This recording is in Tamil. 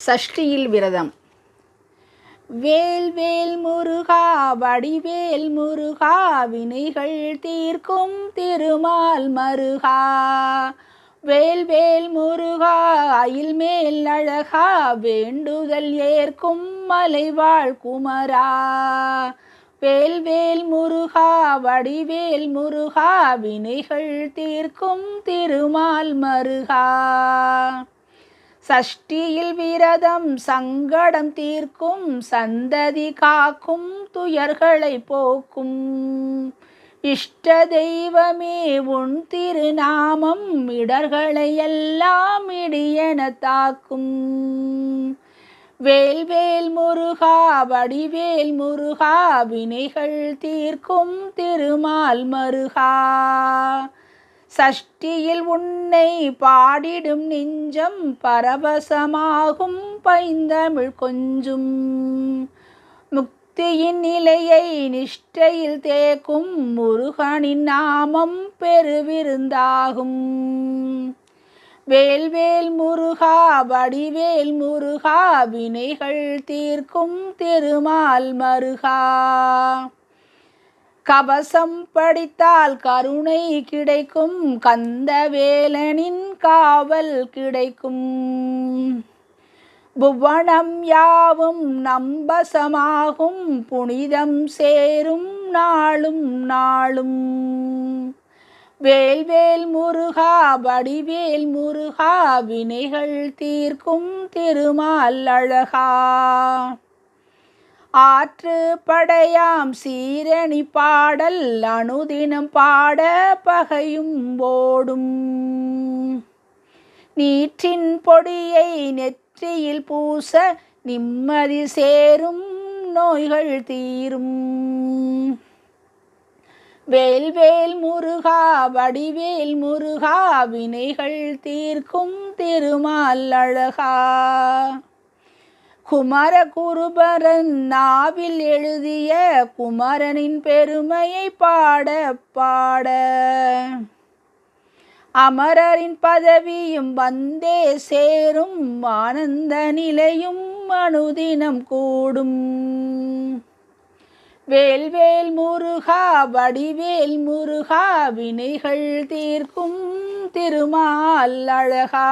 சஷ்டியில் விரதம். வேல் வேல் முருகா வடிவேல் முருகா வினைகள் தீர்க்கும் திருமால் மருகா. வேல் வேல் முருகா அயில் மேல் அழகா வேண்டுதல் ஏற்கும் மலைவாழ் குமரா. வேல் வேல் முருகா வடிவேல் முருகா வினைகள் தீர்க்கும் திருமால் மருகா. சஷ்டியில் விரதம் சங்கடம் தீர்க்கும் சந்ததி காக்கும் துயர்களை போக்கும். இஷ்ட தெய்வமே உன் திருநாமம் இடர்களை எல்லாம் இடியென தாக்கும். வேல் வேல் முருகா வடிவேல் முருகா வினைகள் தீர்க்கும் திருமால் மருகா. சஷ்டியில் உன்னை பாடிடும் நெஞ்சம் பரவசமாகும் பைந்தமிழ் கொஞ்சும். முக்தியின் நிலையை நிஷ்டையில் தேக்கும் முருகனின் நாமம் பெருவிருந்தாகும். வேல் வேல் முருகா வடிவேல் முருகா வினைகள் தீர்க்கும் திருமால் மருகா. கவசம் படித்தால் கருணை கிடைக்கும் கந்தவேலனின் காவல் கிடைக்கும். புவனம் யாவும் நம்பசமாகும் புனிதம் சேரும் நாளும் நாளும். வேல் வேல் முருகா வடிவேல் முருகா வினைகள் தீர்க்கும் திருமால் அழகா. ஆற்று படையாம் சீரணி பாடல் அனுதினம் பாட பகையும் ஓடும். நீற்றின் பொடியை நெற்றியில் பூச நிம்மதி சேரும் நோய்கள் தீரும். வேல் வேல் முருகா வடிவேல் முருகா வினைகள் தீர்க்கும் திருமால் அழகா. குமர குருபரன் நாவில் எழுதிய குமரனின் பெருமையை பாட பாட அமரரின் பதவியும் வந்தே சேரும் ஆனந்த நிலையும் அனுதினம் கூடும். வேல் வேல் முருகா வடிவேல் முருகா வினைகள் தீர்க்கும் திருமால் அழகா.